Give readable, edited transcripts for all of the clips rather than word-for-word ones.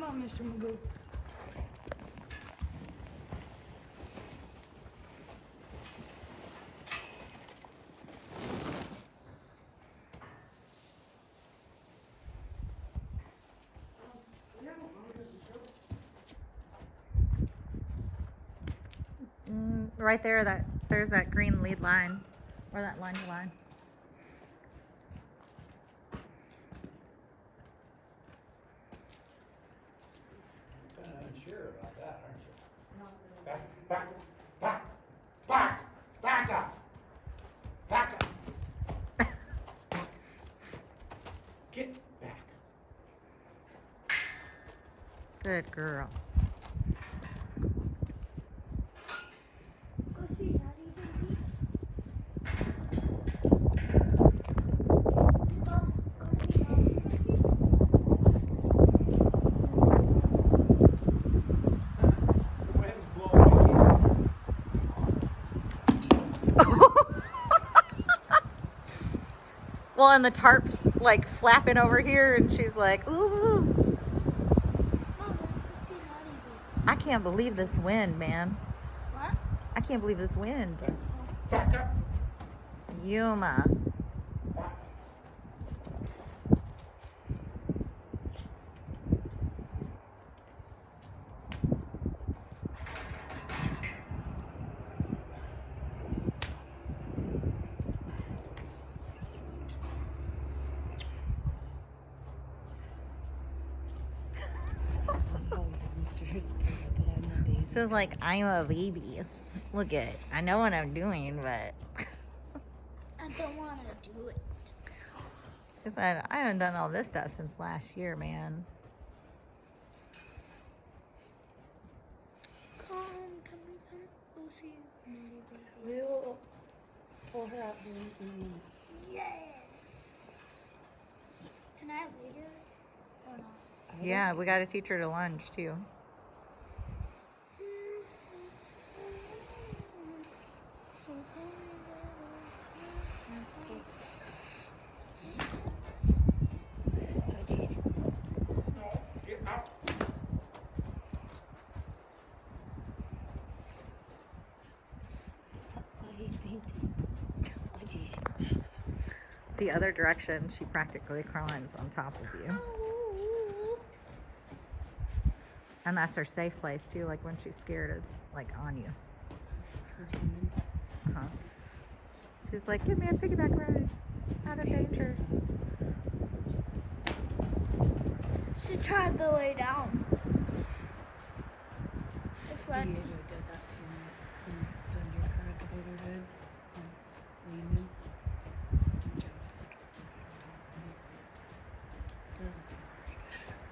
on, Mr. Magoo. Right there, there's that green lead line, or that line. Kind of unsure about that, aren't you? Back up. Get back. Good girl. Go see Daddy, baby. Go see Daddy, baby. The wind's blowing. Well, and the tarp's like flapping over here, and she's like, ooh. Mom, let's go see Daddy, baby. I can't believe this wind, man. What? I can't believe this wind. Back up. Yuma. So like, I'm a baby. Look at, I know what I'm doing, but I don't want to do it. she said, I haven't done all this stuff since last year, man. Come, can we come go see Daddy, baby? We'll pull her out and Yeah. Can I have later or not? Yeah, we got to teach her to lunge too. No, get out. The other direction, she practically climbs on top of you. And that's her safe place too, like when she's scared, it's like on you. Uh-huh. She's like, give me a piggyback ride. Out of danger. She tried to lay down. It's Diego like, did that to me when you done your car a couple other days. I was leaning and jumped like right on top of me. That doesn't feel very good.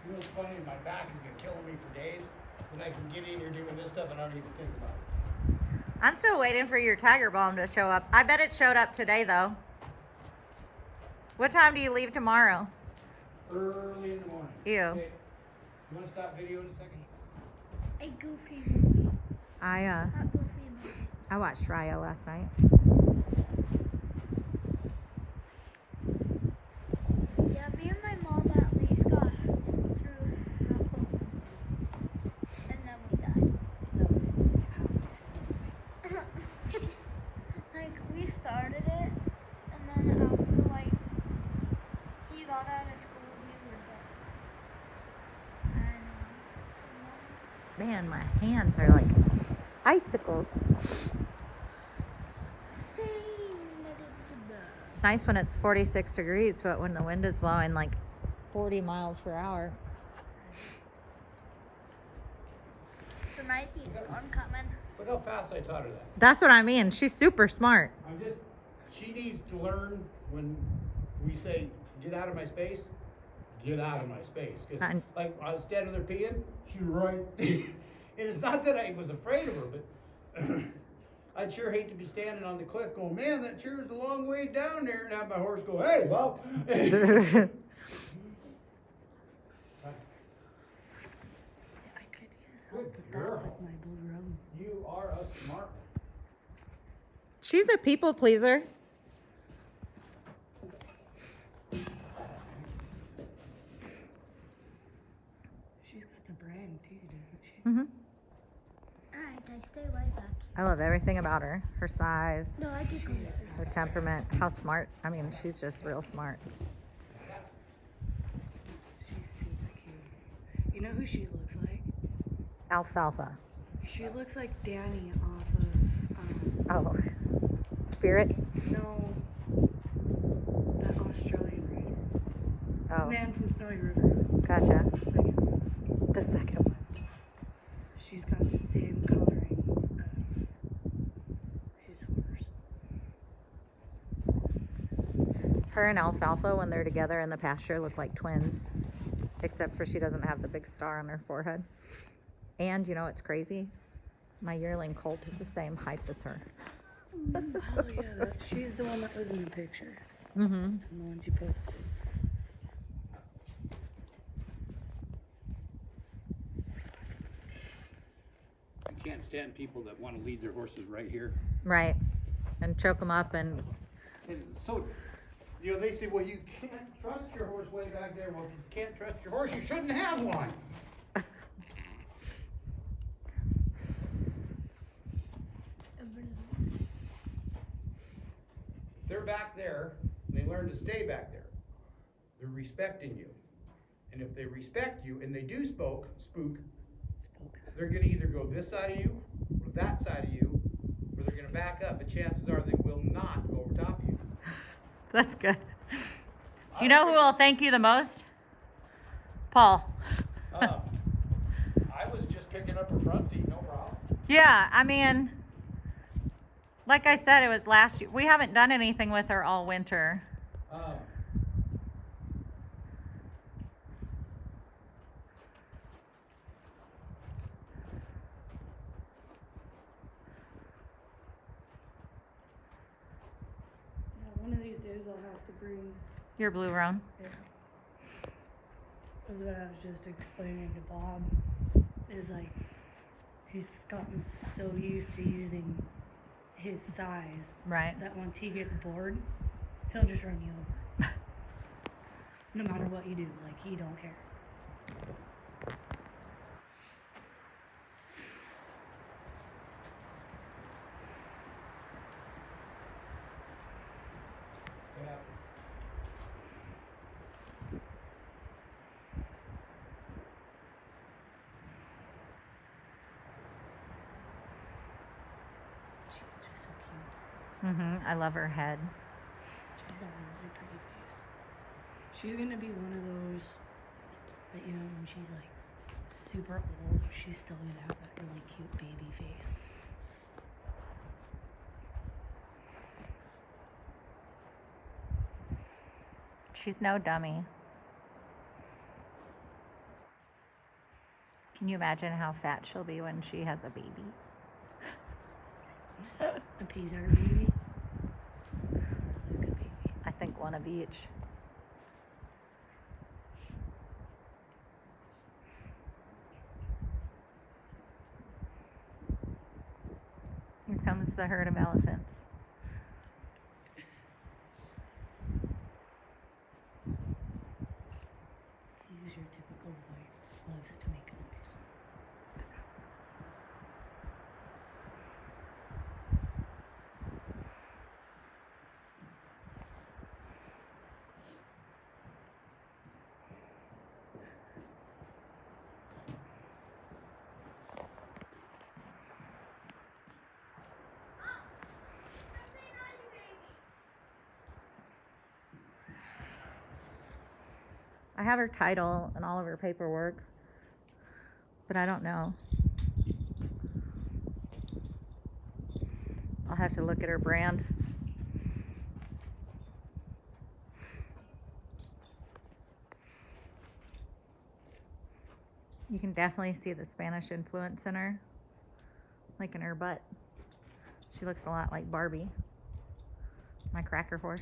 You know what's funny? My back has been killing me for days. Then I can get in here doing this stuff and I don't even think about it. I'm still waiting for your tiger balm to show up. I bet it showed up today though. What time do you leave tomorrow? Early in the morning. Ew. Okay. You want to stop videoing a second? a goofy movie. Not goofy movie. I watched Ryo last night. Yeah, me and my mom at least got through half of it. And then we died. No, we didn't get halfway through the movie. Like, we started it, and then after, like, he got out of school, we were dead. And, Man, my hands are like icicles. same. It's nice when it's 46 degrees, but when the wind is blowing like 40 miles per hour. There might be a storm coming. Look how fast I taught her that. That's what I mean. She's super smart. She needs to learn when we say, get out of my space, get out of my space. Because, like, I was standing there peeing, she right. And it's not that I was afraid of her, but I'd sure hate to be standing on the cliff going, man, that chair's a long way down there. And have my horse go, hey, well. I could use help with that with my blue room. You are a smart one. She's a people pleaser. She's got the brand too, doesn't she? Hmm. Alright, I stay right back. I love everything about her. Her size, No, I did go this her temperament, how smart. I mean, she's just real smart. She's super cute. You know who she looks like? Alfalfa. She looks like Danny off of, Oh, Spirit. no, that Australian writer. Oh, Man from Snowy River. gotcha. The second one. The second one. She's got the same coloring of his horse. Her and Alfalfa, when they're together in the pasture, look like twins, except for she doesn't have the big star on her forehead. And you know what's crazy? My yearling colt is the same height as her. Oh yeah, she's the one that was in the picture. Mm-hmm. And the ones you posted. I can't stand people that want to lead their horses right here. Right. And choke them up and And so, you know, they say, well, you can't trust your horse way back there. Well, if you can't trust your horse, you shouldn't have one. They're back there, and they learn to stay back there. They're respecting you. And if they respect you and they do spook, they're going to either go this side of you or that side of you, or they're going to back up, and chances are they will not go over top of you. that's good. You know who will thank you the most? Paul. I was just picking up her front feet, no problem. Yeah, I mean, like I said, it was last year. We haven't done anything with her all winter. Yeah, one of these days I'll have to bring. Your blue roan. Yeah. That's what I was just explaining to Bob. Is like, he's gotten so used to using his size Right. that once he gets bored, he'll just run you over. No matter what you do, like he don't care. Yeah. She's just so cute. Mm-hmm. I love her head. She's got a really pretty face. She's gonna be one of those that, you know, when she's like super old, she's still gonna have that really cute baby face. She's no dummy. Can you imagine how fat she'll be when she has a baby? A Pizarre baby. Or a Luca baby. I think one of each. Here comes the herd of elephants. Use your typical voice. Loves to make noise. I have her title and all of her paperwork, but I don't know. have to look at her brand. You can definitely see the Spanish influence in her, like in her butt. She looks a lot like Barbie, my cracker horse.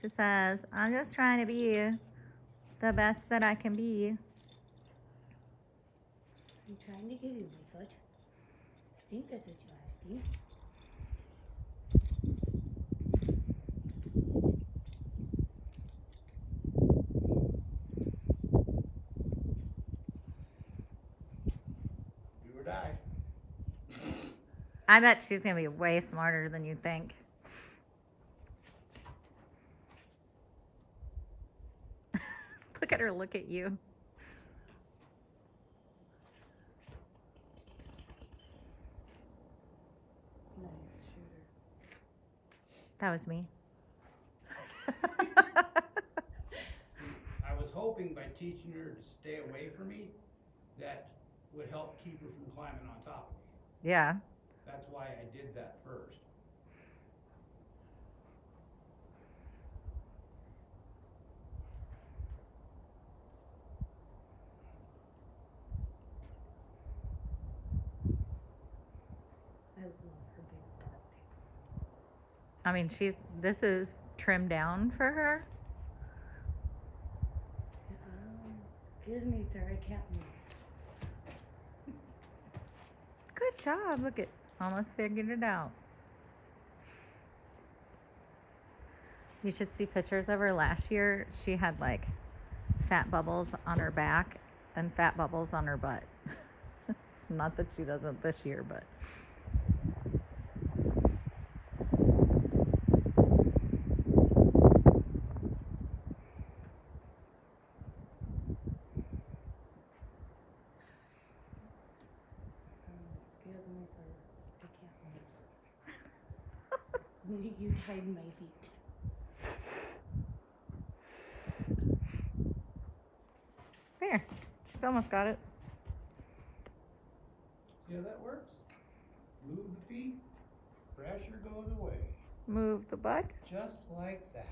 She says, I'm just trying to be the best that I can be. I'm trying to give you my foot. I think that's what you're asking. Do or die. I bet she's going to be way smarter than you think. Look at her look at you. Nice shooter. That was me. I was hoping by teaching her to stay away from me, that would help keep her from climbing on top of me. Yeah. That's why I did that first. I love her big butt. I mean, this is trimmed down for her. Excuse me, sir, I can't move. Good job. Look at, almost figured it out. You should see pictures of her last year. She had like fat bubbles on her back and fat bubbles on her butt. Not that she doesn't this year, but. Excuse me, sir, I can't move. You tied my feet. There. She's almost got it. See how that works? Move the feet, pressure goes away. Move the butt. Just like that.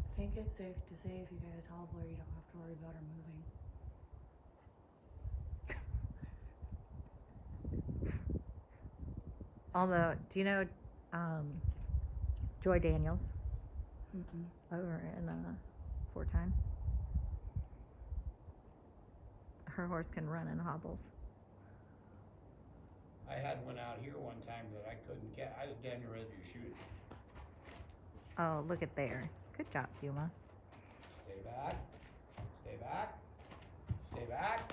I think it's safe to say if you guys hobble her, you don't have to worry about her moving. Although, do you know Joy Daniels Mm-mm. over in Fort Time? Her horse can run in hobbles. I had one out here one time that I couldn't get. I was damn near ready to shoot it. Oh, look at there. Good job, Yuma. Stay back. Stay back. Stay back.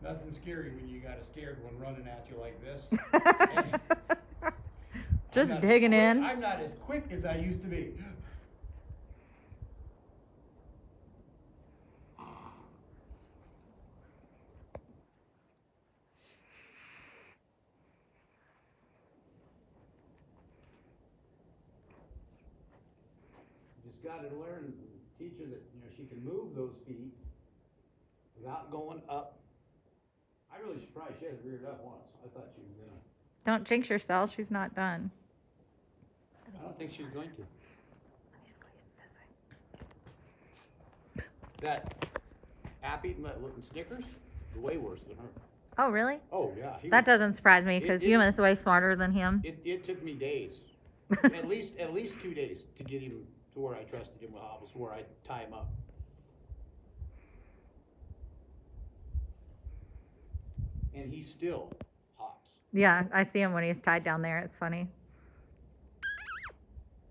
Nothing scary when you got a scared one running at you like this. Just I'm not digging as quick- in. I'm not as quick as I used to be. You just got to learn, teach her that she can move those feet without going up. I'm really surprised she hasn't reared up once. I thought she was gonna. Don't jinx yourself. She's not done. I don't think she's going to. Let me squeeze this way. That app eating that looking Snickers is way worse than her. Oh, really? Oh yeah. That doesn't surprise me because It- Yuma's way smarter than him. It took me days, at least 2 days to get him to where I trusted him with hobbles, where I tie him up. And he still hops. Yeah, I see him when he's tied down there. It's funny.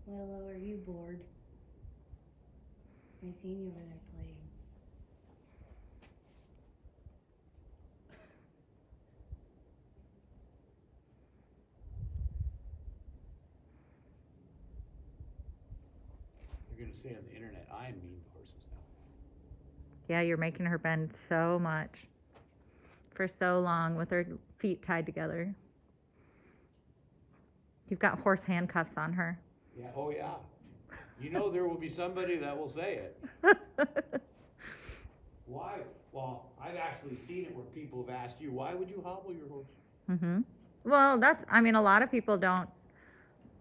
Willow, are you bored? I seen you over there playing. You're gonna say on the internet, I am mean to horses now. Yeah, you're making her bend so much for so long with her feet tied together. You've got horse handcuffs on her. Yeah, oh yeah. You know there will be somebody that will say it. Why? Well, I've actually seen it where people have asked you, why would you hobble your horse? Mm-hmm. Well, a lot of people don't,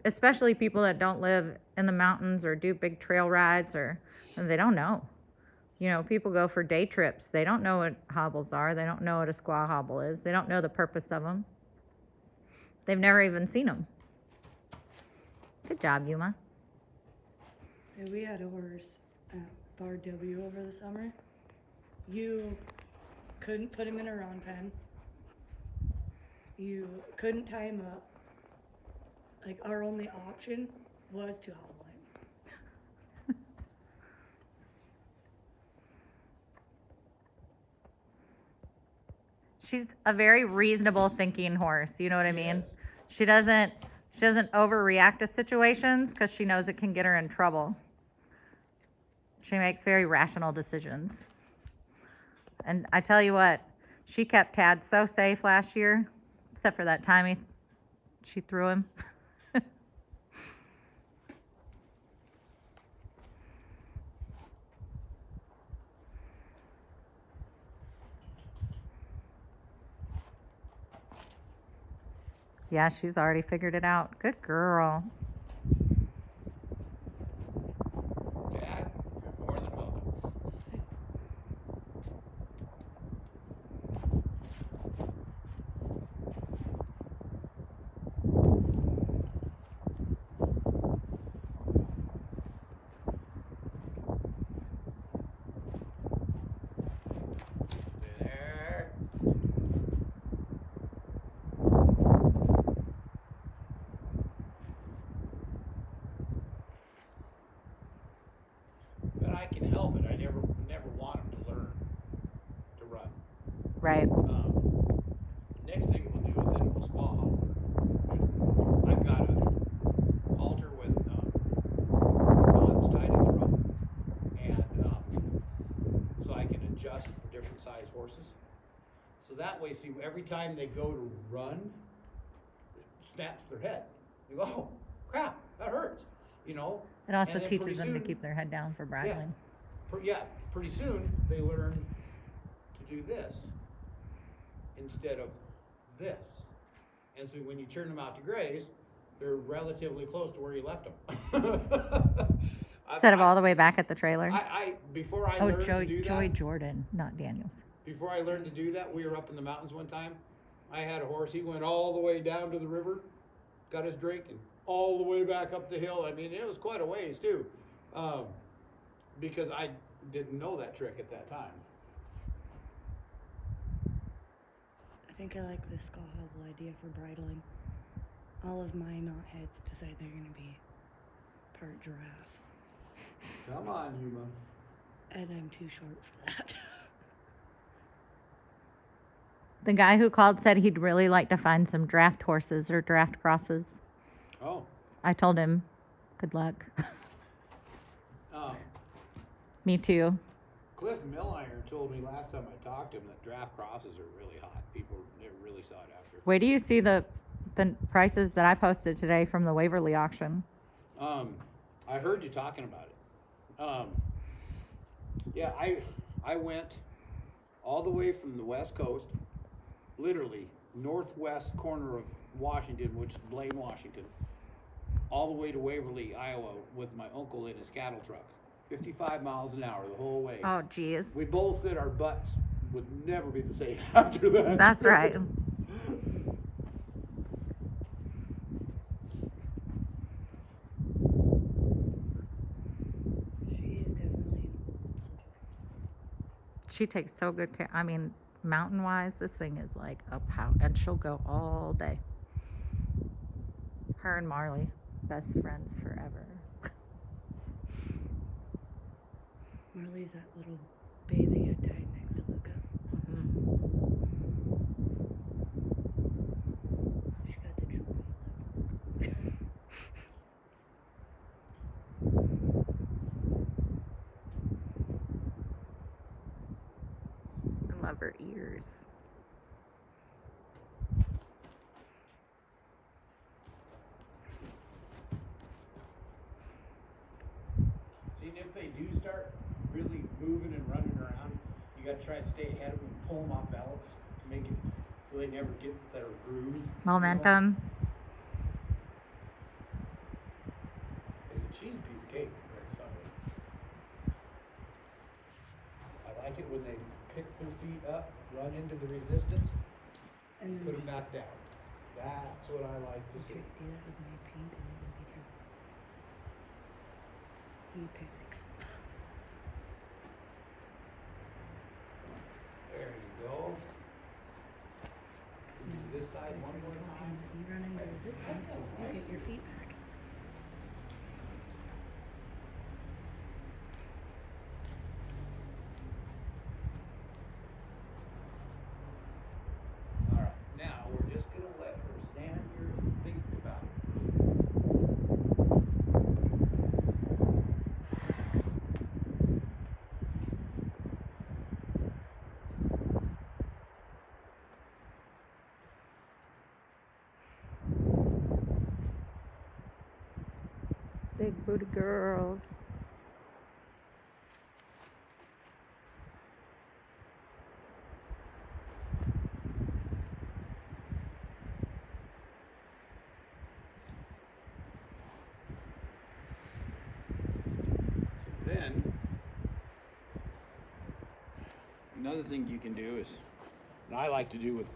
especially people that don't live in the mountains or do big trail rides, and they don't know. You know, people go for day trips. They don't know what hobbles are. They don't know what a squaw hobble is. They don't know the purpose of them. They've never even seen them. Good job, Yuma. So we had a horse at Bar W over the summer. You couldn't put him in a round pen. You couldn't tie him up. Like, our only option was to hobble him. She's a very reasonable thinking horse. You know what I She mean? is. She doesn't overreact to situations because she knows it can get her in trouble. She makes very rational decisions. And I tell you what, she kept Tad so safe last year, except for that time she threw him. Yeah, she's already figured it out. Good girl. Dad, you're more than welcome. Stay there. But I can help it. I never want him to learn to run. Right. Next thing we'll do is then we'll squaw hobble. I've got a halter with knots tied at the rope, and so I can adjust for different size horses. So that way, see, every time they go to run, it snaps their head. They go, oh crap, that hurts, you know. It also And then teaches pretty them to soon- keep their head down for bridling. Pretty soon they learn to do this instead of this. And so when you turn them out to graze, they're relatively close to where you left them. Instead of all the way back at the trailer. Before I Oh, learned to do Joey that, Jordan, not Daniels. before I learned to do that, we were up in the mountains one time. I had a horse, he went all the way down to the river, got his drink, and all the way back up the hill. I mean, it was quite a ways too. Because I didn't know that trick at that time. I think I like the skull hobble idea for bridling. All of my knot heads decide they're going to be part giraffe. Come on, Yuma. And I'm too short for that. The guy who called said he'd really like to find some draft horses or draft crosses. Oh. I told him, good luck. Me too. Cliff Milliron told me last time I talked to him that draft crosses are really hot. People they're really sought after. Wait till you see the prices that I posted today from the Waverly auction. I heard you talking about it. Yeah, I went all the way from the West Coast, literally northwest corner of Washington, which is Blaine, Washington, all the way to Waverly, Iowa, with my uncle in his cattle truck. 55 miles an hour the whole way. Oh, geez. We both said our butts would never be the same after that. That's right. She is definitely an old soul. She takes so good care. I mean, mountain-wise, this thing is like a pound, and she'll go all day. Her and Marley, best friends forever. Marley's that little bay that you had tied next to Luca. She got the droopy lip. for ears. See, and if they do start really moving and running around, you gotta try and stay ahead of them, pull them off balance to make it so they never get their groove. Momentum. She's a piece of cake compared to somebody. I like it when they pick their feet up, run into the resistance, And and then put them back down. That's what I like to you see. could do that with my paint and it would be terrible. He panics. There you go. Because now, This side if one I more tell time. him that you run into resistance, you get your feet back. All right, now we're just gonna let her stand here and think about it. Big booty girls. Then, another thing you can do is, and I like to do with